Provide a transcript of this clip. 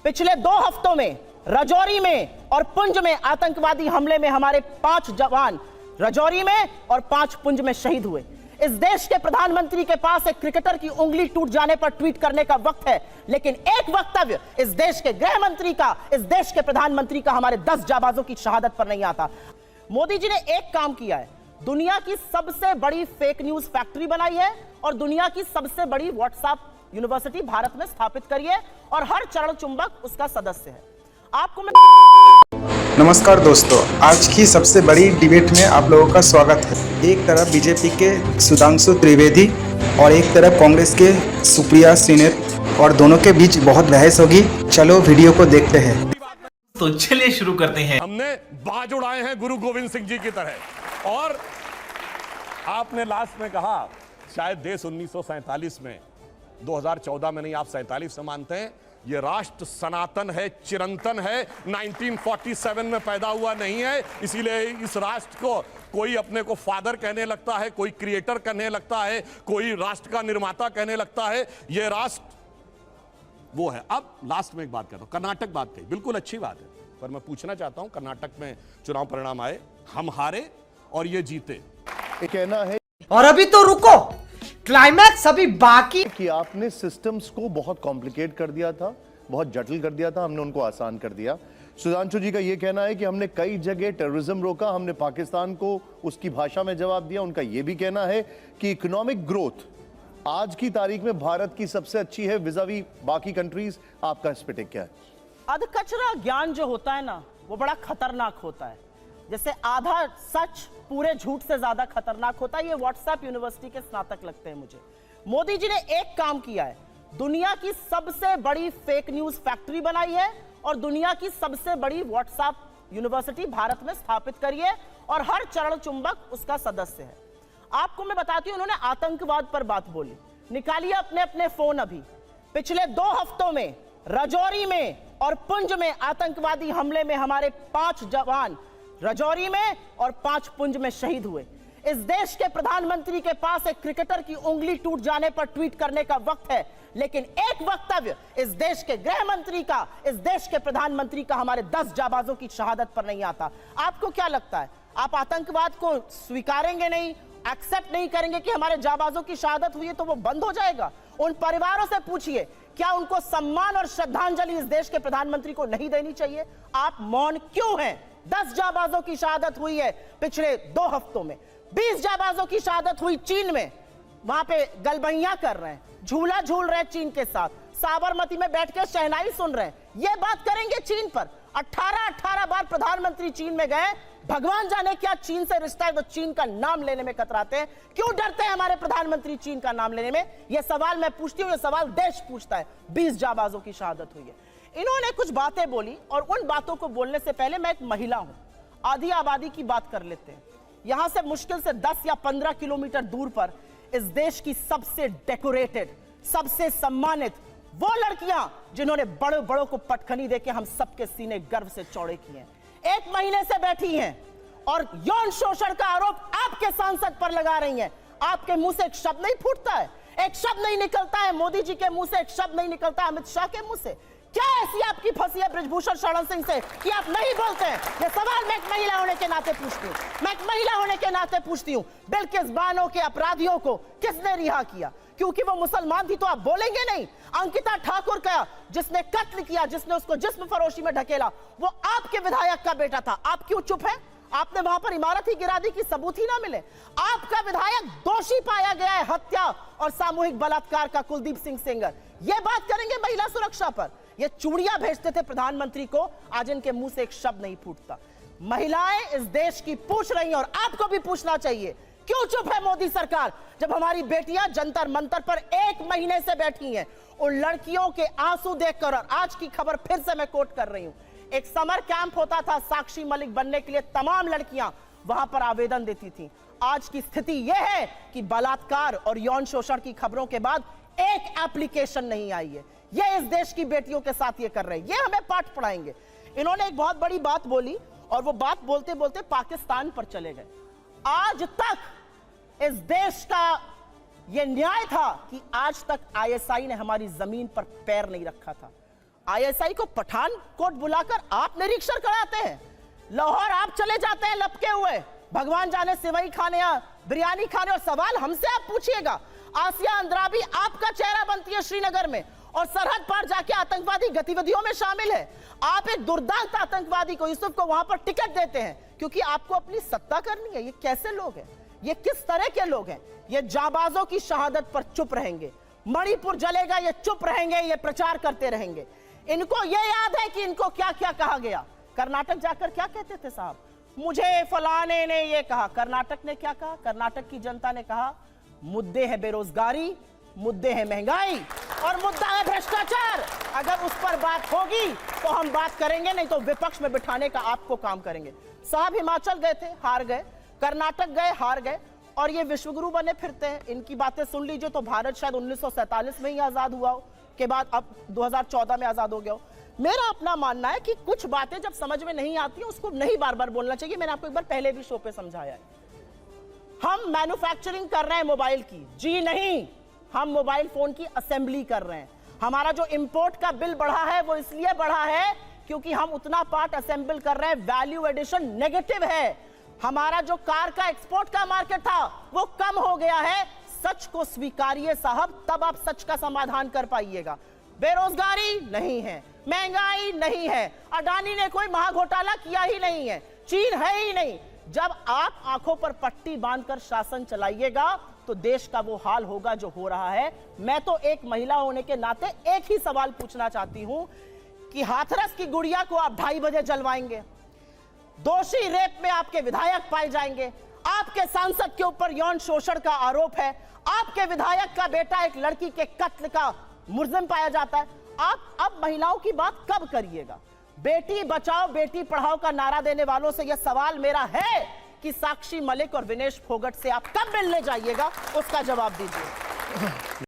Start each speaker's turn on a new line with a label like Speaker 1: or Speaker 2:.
Speaker 1: पिछले 2 हफ्तों में राजौरी में और पुंछ में आतंकवादी हमले में हमारे 5 जवान राजौरी में और 5 पुंछ में शहीद हुए। इस देश के प्रधानमंत्री के पास एक क्रिकेटर की उंगली टूट जाने पर ट्वीट करने का वक्त है, लेकिन एक वक्तव्य इस देश के गृह मंत्री का, इस देश के प्रधानमंत्री का हमारे 10 जाबाजों की शहादत पर नहीं आता। मोदी जी ने एक काम किया है, दुनिया की सबसे बड़ी फेक न्यूज फैक्ट्री बनाई है और दुनिया की सबसे बड़ी व्हाट्सएप यूनिवर्सिटी भारत में स्थापित करी है और हर चरण चुंबक उसका सदस्य है। आपको मैं
Speaker 2: नमस्कार दोस्तों, आज की सबसे बड़ी डिबेट में आप लोगों का स्वागत है। एक तरफ बीजेपी के सुधांशु त्रिवेदी और एक तरफ कांग्रेस के सुप्रिया श्रीनेत और दोनों के बीच बहुत बहस होगी। चलो वीडियो को देखते हैं।
Speaker 3: तो चलिए शुरू करते हैं।
Speaker 4: हमने बाज उड़ाए हैं गुरु गोविंद सिंह जी की तरह। और आपने लास्ट में कहा शायद देश 1947 में, 2014 में नहीं, आप 47 से मानते हैं। ये राष्ट्र सनातन है, चिरंतन है, 1947 में पैदा हुआ नहीं है। इसीलिए इस राष्ट्र को कोई अपने को फादर कहने लगता है, कोई क्रिएटर कहने लगता है, कोई राष्ट्र का निर्माता कहने लगता है। ये राष्ट्र वो है। अब लास्ट में एक बात कहता हूं, कर्नाटक बात कही, बिल्कुल अच्छी बात है, पर मैं पूछना चाहता हूं, कर्नाटक में चुनाव परिणाम आए, हम हारे और ये जीते।
Speaker 5: ये कहना है
Speaker 6: और अभी तो रुको, क्लाइमैक्स अभी बाकी
Speaker 5: कि आपने सिस्टम्स को बहुत कॉम्प्लिकेट कर दिया था, बहुत जटिल कर दिया था, हमने उनको आसान कर दिया। सुधांशु जी का यह कहना है कि हमने कई जगह टेररिज्म रोका, हमने पाकिस्तान को उसकी भाषा में जवाब दिया। उनका यह भी कहना है कि इकोनॉमिक ग्रोथ आज की तारीख में भारत की सबसे अच्छी है विज़ावी बाकी कंट्रीज। आपका इस पे टेक क्या है?
Speaker 1: अधकचरा ज्ञान जो होता है ना, वो बड़ा खतरनाक होता है। जैसे आधा सच पूरे झूठ से ज्यादा खतरनाक होता है। ये व्हाट्सएप यूनिवर्सिटी के स्नातक लगते हैं मुझे। मोदी जी ने एक काम किया है, दुनिया की सबसे बड़ी फेक न्यूज फैक्ट्री बनाई है और दुनिया की सबसे बड़ी व्हाट्सएप यूनिवर्सिटी भारत में स्थापित करी है और हर चरण चुंबक उसका सदस्य है। आपको मैं बताती हूं, उन्होंने आतंकवाद पर बात बोली। निकालिए अपने अपने फोन अभी। पिछले 2 हफ्तों में राजौरी में और पुंछ में आतंकवादी हमले में हमारे 5 जवान राजौरी में और 5 पुंछ में शहीद हुए। इस देश के प्रधानमंत्री के पास एक क्रिकेटर की उंगली टूट जाने पर ट्वीट करने का वक्त है, लेकिन एक वक्तव्य इस देश के गृह मंत्री का, इस देश के प्रधानमंत्री का हमारे 10 जाबाजों की शहादत पर नहीं आता। आपको क्या लगता है, आप आतंकवाद को स्वीकारेंगे नहीं, एक्सेप्ट नहीं करेंगे कि हमारे जाबाजों की शहादत हुई है तो वो बंद हो जाएगा? उन परिवारों से पूछिए, क्या उनको सम्मान और श्रद्धांजलि इस देश के प्रधानमंत्री को नहीं देनी चाहिए? आप मौन क्यों हैं? 10 जाबाजों की शहादत हुई है पिछले 2 हफ्तों में। 20 जाबाजों की शहादत हुई चीन में, वहां पे गलबैयां कर रहे हैं, झूला झूल रहे हैं चीन के साथ, साबरमती में बैठ के शहनाई सुन रहे हैं। ये बात करेंगे चीन पर? 18 बार प्रधानमंत्री चीन में गए, भगवान जाने क्या चीन से रिश्ता है, वो चीन का नाम लेने में कतराते हैं। क्यों डरते हैं हमारे प्रधानमंत्री चीन का नाम लेने में? यह सवाल मैं पूछती हूं, यह सवाल देश पूछता है। 20 जाबाजों की शहादत हुई है। इन्होंने कुछ बातें बोली और उन बातों को बोलने से पहले मैं एक महिला हूं, आधी आबादी की बात कर लेते हैं। यहां से मुश्किल से 10 या 15 किलोमीटर दूर पर इस देश की सबसे डेकोरेटेड, सबसे सम्मानित वो लड़कियां जिन्होंने बड़े बड़ों को पटखनी देके हम सबके सीने गर्व से चौड़े किए हैं, 1 महीने से बैठी हैं और यौन शोषण का आरोप आपके सांसद पर लगा रही हैं। आपके मुंह से एक शब्द नहीं फूटता है, एक शब्द नहीं निकलता है मोदी जी के मुंह से, एक शब्द नहीं निकलता है अमित शाह के मुंह से। क्या ऐसी आपकी फंसी है ब्रिजभूषण शरण सिंह से कि आप नहीं बोलते हैं? ये सवाल मैं एक महिला होने के नाते पूछती हूँ, मैं एक महिला होने के नाते पूछती हूँ। बिल्किस बानो के अपराधियों को किसने रिहा किया? क्योंकि वो मुसलमान थी तो आप बोलेंगे नहीं। अंकिता ठाकुर का जिसने कत्ल किया, जिसने उसको जिस्म फरोशी में ढकेला, वो आपके विधायक का बेटा था। आप क्यों चुप है? आपने वहां पर इमारत ही गिरा दी कि सबूत ही ना मिले। आपका विधायक दोषी पाया गया है हत्या और सामूहिक बलात्कार का, कुलदीप सिंह सेंगर। ये बात करेंगे महिला सुरक्षा पर? ये चूड़ियां भेजते थे प्रधानमंत्री को, आज इनके मुंह से एक शब्द नहीं फूटता। महिलाएं इस देश की पूछ रही हैं और आपको भी पूछना चाहिए, क्यों चुप है मोदी सरकार जब हमारी बेटियां जंतर मंतर पर 1 महीने से बैठी हैं? उन लड़कियों के आंसू देखकर, और आज की खबर फिर से मैं कोट कर रही हूं, एक समर कैंप होता था साक्षी मलिक बनने के लिए, तमाम लड़कियां वहां पर आवेदन देती थी। आज की स्थिति यह है कि बलात्कार और यौन शोषण की खबरों के बाद एक एप्लीकेशन नहीं आई है। ये इस देश की बेटियों के साथ ये कर रहे हैं, ये हमें पाठ पढ़ाएंगे। इन्होंने एक बहुत बड़ी बात बोली और वो बात बोलते बोलते पाकिस्तान पर चले गए। आज तक इस देश का यह न्याय था कि आज तक आईएसआई ने हमारी जमीन पर पैर नहीं रखा था। आईएसआई को पठानकोट बुलाकर आप निरीक्षण कराते हैं, लाहौर आप चले जाते हैं लपके हुए, भगवान जाने सेवई खाने या बिरयानी खाने, और सवाल हमसे आप पूछिएगा। आसिया अंद्राबी आपका चेहरा बनती है श्रीनगर में और सरहद पार जाके आतंकवादी गतिविधियों में शामिल है। आप एक दुर्दांत आतंकवादी को, यूसुफ को वहां पर टिकट देते हैं क्योंकि आपको अपनी सत्ता करनी है। ये कैसे लोग हैं? ये किस तरह के लोग हैं? ये जाबाजों की शहादत पर चुप रहेंगे, मणिपुर जलेगा ये चुप रहेंगे, ये प्रचार करते रहेंगे। इनको ये याद है कि इनको क्या क्या कहा गया। कर्नाटक जाकर क्या कहते थे साहब, मुझे फलाने ने ये कहा। कर्नाटक ने क्या कहा? कर्नाटक की जनता ने कहा मुद्दे है बेरोजगारी, मुद्दे है महंगाई और मुद्दा है भ्रष्टाचार। अगर उस पर बात होगी तो हम बात करेंगे, नहीं तो विपक्ष में बिठाने का आपको काम करेंगे। साहब हिमाचल गए थे, हार गए, कर्नाटक गए, हार गए, और ये विश्वगुरु बने फिरते हैं। इनकी बातें सुन लीजिए तो भारत शायद 1947 में ही आजाद हुआ हो, के बाद अब 2014 में आजाद हो गया हो। मेरा अपना मानना है कि कुछ बातें जब समझ में नहीं आती हैं उसको नहीं बार बार बोलना चाहिए। मैंने आपको एक बार पहले भी शो पे समझाया है। हम मैन्युफैक्चरिंग कर रहे हैं मोबाइल की, जी नहीं, हम मोबाइल फोन की असेंबली कर रहे हैं। हमारा जो इंपोर्ट का बिल बढ़ा है वो इसलिए बढ़ा है क्योंकि हम उतना पार्ट असेंबल कर रहे हैं, वैल्यू एडिशन नेगेटिव है। हमारा जो कार का एक्सपोर्ट का मार्केट था वो कम हो गया है। सच को स्वीकारिए साहब, तब आप सच का समाधान कर पाइएगा। बेरोजगारी नहीं है, महंगाई नहीं है, अडानी ने कोई महाघोटाला किया ही नहीं है, चीन है ही नहीं। जब आप आंखों पर पट्टी बांधकर शासन चलाइएगा तो देश का वो हाल होगा जो हो रहा है। मैं तो एक महिला होने के नाते एक ही सवाल पूछना चाहती हूं कि हाथरस की गुड़िया को आप 2:30 बजे जलवाएंगे, दोषी रेप में आपके विधायक पाए जाएंगे, आपके सांसद के ऊपर यौन शोषण का आरोप है, आपके विधायक का बेटा एक लड़की के कत्ल का मुलजिम पाया जाता है। आप अब महिलाओं की बात कब करिएगा? बेटी बचाओ बेटी पढ़ाओ का नारा देने वालों से यह सवाल मेरा है कि साक्षी मलिक और विनेश फोगट से आप कब मिलने जाइएगा, उसका जवाब दीजिए।